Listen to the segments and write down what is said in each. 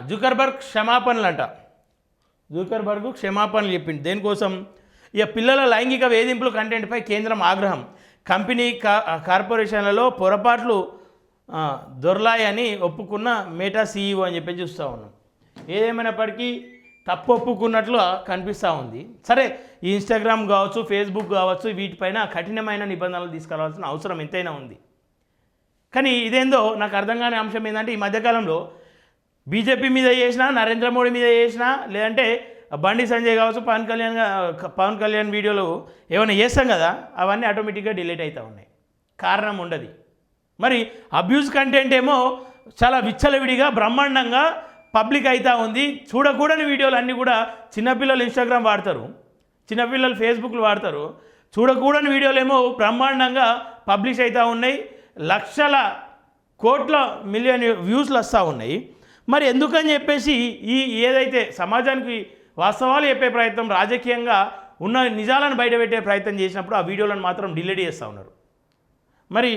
Zuckerberg క్షమాపణలంట. Zuckerberg క్షమాపణలు చెప్పింది. దేనికోసం? ఇక పిల్లల లైంగిక వేధింపులు కంటెంట్పై కేంద్రం ఆగ్రహం. కంపెనీ కార్పొరేషన్లలో పొరపాట్లు దొరలాయని ఒప్పుకున్న మేటా సీఈఓ అని చెప్పి చూస్తూ ఉన్నాం. ఏదేమైనప్పటికీ తప్పు ఒప్పుకున్నట్లు కనిపిస్తూ ఉంది. సరే, ఈ ఇన్స్టాగ్రామ్ కావచ్చు, ఫేస్బుక్ కావచ్చు, వీటిపైన కఠినమైన నిబంధనలు తీసుకురావాల్సిన అవసరం ఎంతైనా ఉంది. కానీ ఇదేందో నాకు అర్థం కాని అంశం ఏంటంటే, ఈ మధ్యకాలంలో బీజేపీ మీద చేసినా, నరేంద్ర మోడీ మీద చేసినా, లేదంటే బండి సంజయ్ కావచ్చు, పవన్ కళ్యాణ్ వీడియోలు ఏమైనా చేస్తాం కదా, అవన్నీ ఆటోమేటిక్గా డిలీట్ అవుతూ ఉన్నాయి. కారణం ఉండదు. మరి అబ్యూజ్ కంటెంట్ ఏమో చాలా విచ్చలవిడిగా బ్రహ్మాండంగా పబ్లిక్ అవుతూ ఉంది. చూడకూడని వీడియోలు అన్నీ కూడా చిన్నపిల్లలు ఇన్స్టాగ్రామ్ వాడతారు, చిన్నపిల్లలు ఫేస్బుక్లు వాడతారు. చూడకూడని వీడియోలు ఏమో బ్రహ్మాండంగా పబ్లిష్ అవుతూ ఉన్నాయి. లక్షల కోట్ల మిలియన్ వ్యూస్లు వస్తూ ఉన్నాయి. మరి ఎందుకని చెప్పేసి ఈ ఏదైతే సమాజానికి వాస్తవాలు చెప్పే ప్రయత్నం, రాజకీయంగా ఉన్న నిజాలను బయటపెట్టే ప్రయత్నం చేసినప్పుడు ఆ వీడియోలను మాత్రం డిలీట్ చేస్తూ ఉన్నారు. మరి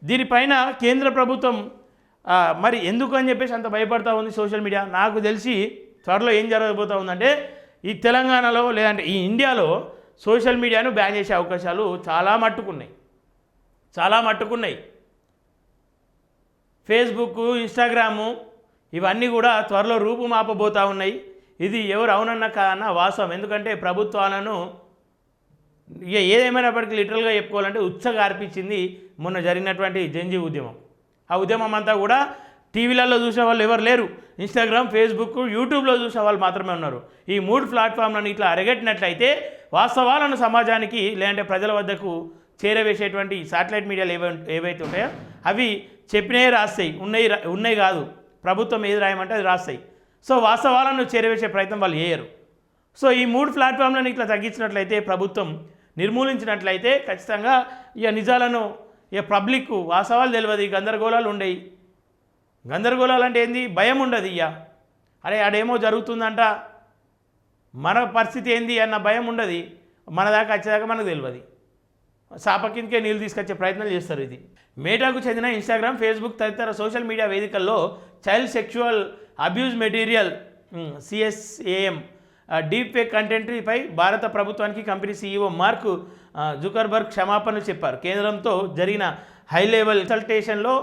దీనిపైన కేంద్ర ప్రభుత్వం మరి ఎందుకు అని చెప్పేసి అంత భయపడతా ఉంది సోషల్ మీడియా? నాకు తెలిసి త్వరలో ఏం జరగబోతూ ఉందంటే, ఈ తెలంగాణలో లేదంటే ఈ ఇండియాలో సోషల్ మీడియాను బ్యాన్ చేసే అవకాశాలు చాలా మట్టుకున్నాయి. ఫేస్బుక్, ఇన్స్టాగ్రాము ఇవన్నీ కూడా త్వరలో రూపుమాపబోతూ ఉన్నాయి. ఇది ఎవరు అవునన్నా కాదన్న వాస్తవం. ఎందుకంటే ప్రభుత్వాలను ఇక ఏదేమైనప్పటికీ లిటరల్గా చెప్పుకోవాలంటే ఉత్సగా అర్పించింది మొన్న జరిగినటువంటి జంజీ ఉద్యమం. ఆ ఉద్యమం అంతా కూడా టీవీలలో చూసే వాళ్ళు ఎవరు లేరు. ఇన్స్టాగ్రామ్, ఫేస్బుక్, యూట్యూబ్లో చూసే వాళ్ళు మాత్రమే ఉన్నారు. ఈ 3 ప్లాట్ఫామ్లను ఇట్లా అరగట్టినట్లయితే వాస్తవాలను సమాజానికి లేదంటే ప్రజల వద్దకు చేరవేసేటువంటి శాటిలైట్ మీడియాలు ఏవైతే ఉంటాయో అవి చెప్పినవి రాస్తాయి, ఉన్నాయి కాదు, ప్రభుత్వం ఏది రాయమంటే అది రాస్తాయి. సో వాస్తవాలను చేరవేసే ప్రయత్నం వాళ్ళు చేయరు. సో ఈ 3 ప్లాట్ఫామ్లను ఇట్లా తగ్గించినట్లయితే, ప్రభుత్వం నిర్మూలించినట్లయితే ఖచ్చితంగా ఇక నిజాలను ఇక పబ్లిక్ వాస్తవాలు తెలియదు, గందరగోళాలు ఉండయి. గందరగోళాలు అంటే ఏంది? భయం ఉండదు. ఇక అరే ఆడేమో జరుగుతుందంట, మన పరిస్థితి ఏంది అన్న భయం ఉండదు. మన దాకా వచ్చేదాకా మనకు తెలియదు. సాపకిందకే నీళ్ళు తీసుకొచ్చే ప్రయత్నాలు చేస్తారు. ఇది మేటాకు చెందిన ఇన్స్టాగ్రామ్, ఫేస్బుక్ తదితర సోషల్ మీడియా వేదికల్లో child sexual abuse material CSAM deep fake కంటెంట్పై భారత ప్రభుత్వానికి కంపెనీ CEO మార్క్ జుకర్బర్గ్ క్షమాపణలు చెప్పారు. కేంద్రంతో జరిగిన హై లెవెల్ కన్సల్టేషన్లో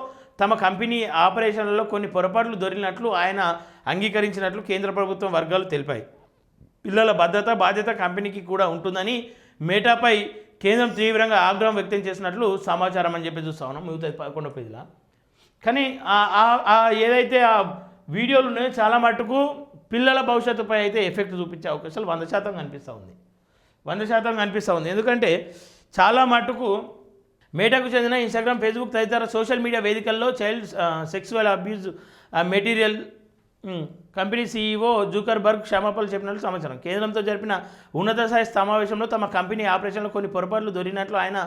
తమ కంపెనీ ఆపరేషన్లలో కొన్ని పొరపాట్లు దొరికినట్లు ఆయన అంగీకరించినట్లు కేంద్ర ప్రభుత్వం వర్గాలు తెలిపాయి. పిల్లల భద్రత బాధ్యత కంపెనీకి కూడా ఉంటుందని మేటాపై కేంద్రం తీవ్రంగా ఆగ్రహం వ్యక్తం చేసినట్లు సమాచారం అని చెప్పి చూస్తా ఉన్నాం. మిగతా 11వ పేజీలో. కానీ ఏదైతే ఆ వీడియోలు ఉన్నాయో చాలా మటుకు పిల్లల భవిష్యత్తుపై అయితే ఎఫెక్ట్ చూపించే అవకాశాలు 100% కనిపిస్తూ ఉంది. 100% కనిపిస్తూ ఉంది. ఎందుకంటే చాలా మటుకు మేటాకు చెందిన ఇన్స్టాగ్రామ్, ఫేస్బుక్ తదితర సోషల్ మీడియా వేదికల్లో child sexual abuse material company CEO Zuckerberg క్షమాపణలు చెప్పినట్లు సమాచారం. కేంద్రంతో జరిపిన ఉన్నత స్థాయి సమావేశంలో తమ కంపెనీ ఆపరేషన్లో కొన్ని పొరపాట్లు దొరికినట్లు ఆయన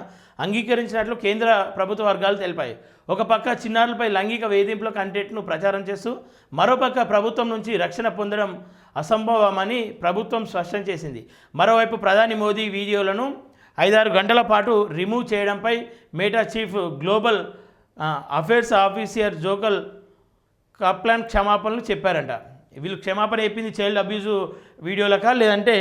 అంగీకరించినట్లు కేంద్ర ప్రభుత్వ వర్గాలు తెలిపాయి. ఒక పక్క చిన్నారులపై లైంగిక వేధింపుల కంటెంట్ను ప్రచారం చేస్తూ మరోపక్క ప్రభుత్వం నుంచి రక్షణ పొందడం అసంభవమని ప్రభుత్వం స్పష్టం చేసింది. మరోవైపు ప్రధాని మోదీ వీడియోలను 5-6 గంటల పాటు రిమూవ్ చేయడంపై Meta chief global affairs officer Joel Kaplan క్షమాపణలు చెప్పారంట. వీళ్ళు క్షమాపణ చెప్పింది చైల్డ్ అబ్యూజ్ వీడియోలకా లేదంటే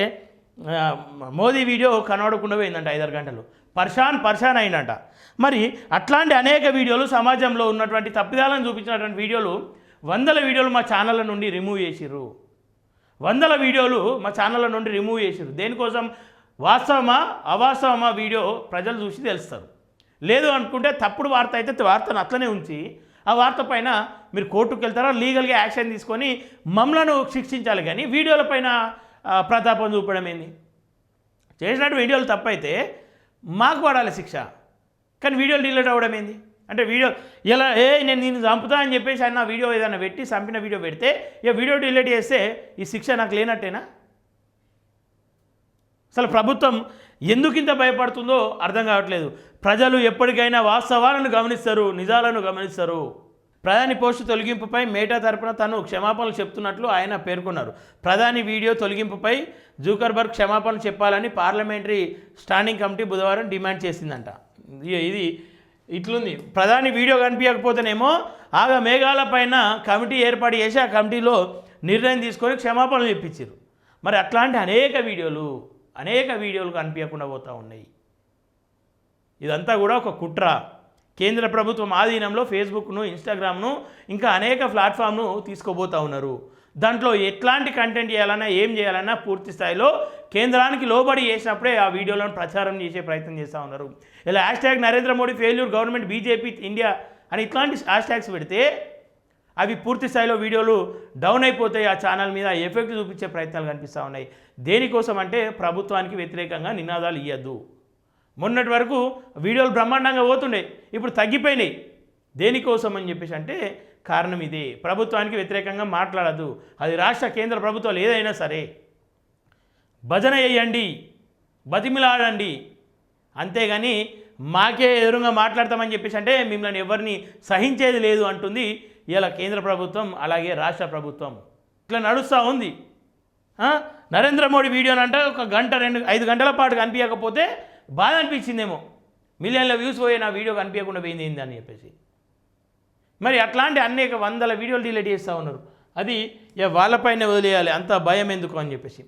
మోదీ వీడియో కనబడకుండా పోయిందంట 5-6 గంటలు. పర్షాన్ అయిందంట. మరి అట్లాంటి అనేక వీడియోలు సమాజంలో ఉన్నటువంటి తప్పిదాలను చూపించినటువంటి వీడియోలు 100 వీడియోలు మా ఛానళ్ళ నుండి రిమూవ్ చేసిర్రు. 100 వీడియోలు మా ఛానళ్ళ నుండి రిమూవ్ చేసిర్రు. దేనికోసం? వాస్తవమా అవాస్తవమా వీడియో ప్రజలు చూసి తెలుస్తారు. లేదు అనుకుంటే తప్పుడు వార్త అయితే వార్తను అట్లనే ఉంచి ఆ వార్త పైన మీరు కోర్టుకు వెళ్తారా, లీగల్గా యాక్షన్ తీసుకొని మమ్మలను శిక్షించాలి. కానీ వీడియోల పైన ప్రతాపం చూపడం ఏంది? చేసినట్టు వీడియోలు తప్పైతే మాకు పడాలి శిక్ష, కానీ వీడియోలు డిలీట్ అవ్వడం ఏంది? అంటే వీడియో ఇలా నేను చంపుతా అని చెప్పేసి ఆయన వీడియో ఏదైనా పెట్టి చంపిన వీడియో పెడితే ఇక వీడియో డిలీట్ చేస్తే ఈ శిక్ష నాకు లేనట్టేనా? అసలు ప్రభుత్వం ఎందుకు ఇంత భయపడుతుందో అర్థం కావట్లేదు. ప్రజలు ఎప్పటికైనా వాస్తవాలను గమనిస్తారు, నిజాలను గమనిస్తారు. ప్రధాని పోస్టు తొలగింపుపై మేటా తరపున తాను క్షమాపణలు చెప్తున్నట్లు ఆయన పేర్కొన్నారు. ప్రధాని వీడియో తొలగింపుపై జుకర్బర్గ్ క్షమాపణలు చెప్పాలని పార్లమెంటరీ స్టాండింగ్ కమిటీ బుధవారం డిమాండ్ చేసిందంట. ఇది ఇట్లుంది. ప్రధాని వీడియో కనిపించకపోతేనేమో ఆగా మేఘాల పైన కమిటీ ఏర్పాటు చేసి ఆ కమిటీలో నిర్ణయం తీసుకొని క్షమాపణలు చెప్పించారు. మరి అట్లాంటి అనేక వీడియోలు కనిపించకుండా పోతూ ఉన్నాయి. ఇదంతా కూడా ఒక కుట్ర. కేంద్ర ప్రభుత్వం ఆధీనంలో ఫేస్బుక్ను, ఇన్స్టాగ్రామ్ను, ఇంకా అనేక ప్లాట్ఫామ్ను తీసుకోబోతూ ఉన్నారు. దాంట్లో ఎట్లాంటి కంటెంట్ చేయాలన్నా, ఏం చేయాలన్నా పూర్తి స్థాయిలో కేంద్రానికి లోబడి చేసినప్పుడే ఆ వీడియోలను ప్రచారం చేసే ప్రయత్నం చేస్తూ ఉన్నారు. ఇలా hashtag Narendra Modi failure government BJP India అని ఇట్లాంటి హ్యాష్ట్యాగ్స్ పెడితే అవి పూర్తి స్థాయిలో వీడియోలు డౌన్ అయిపోతాయి. ఆ ఛానల్ మీద ఎఫెక్ట్ చూపించే ప్రయత్నాలు కనిపిస్తూ ఉన్నాయి. దేనికోసం అంటే ప్రభుత్వానికి వ్యతిరేకంగా నినాదాలు ఇవ్వద్దు. మొన్నటి వరకు వీడియోలు బ్రహ్మాండంగా పోతుండే, ఇప్పుడు తగ్గిపోయినాయి. దేనికోసం అని చెప్పేసి అంటే కారణం ఇదే. ప్రభుత్వానికి వ్యతిరేకంగా మాట్లాడద్దు. అది రాష్ట్ర కేంద్ర ప్రభుత్వాలు ఏదైనా సరే భజన చేయండి, బతిమిలాడండి, అంతేగాని మాకే ఎదురుగా మాట్లాడతామని చెప్పేసి అంటే మిమ్మల్ని ఎవరిని సహించేది లేదు అంటుంది ఇలా కేంద్ర ప్రభుత్వం, అలాగే రాష్ట్ర ప్రభుత్వం. ఇట్లా నడుస్తూ ఉంది. నరేంద్ర మోడీ వీడియోనంటే ఒక గంట 5 గంటల పాటు కనిపించకపోతే బాధ అనిపించిందేమో, మిలియన్ల వ్యూస్ పోయి నా వీడియో కనిపించకుండా పోయింది ఏంది అని చెప్పేసి. మరి అట్లాంటి అనేక వందల వీడియోలు డిలీట్ చేస్తూ ఉన్నారు. అది వాళ్ళపైన వదిలేయాలి, అంత భయం ఎందుకు అని చెప్పేసి.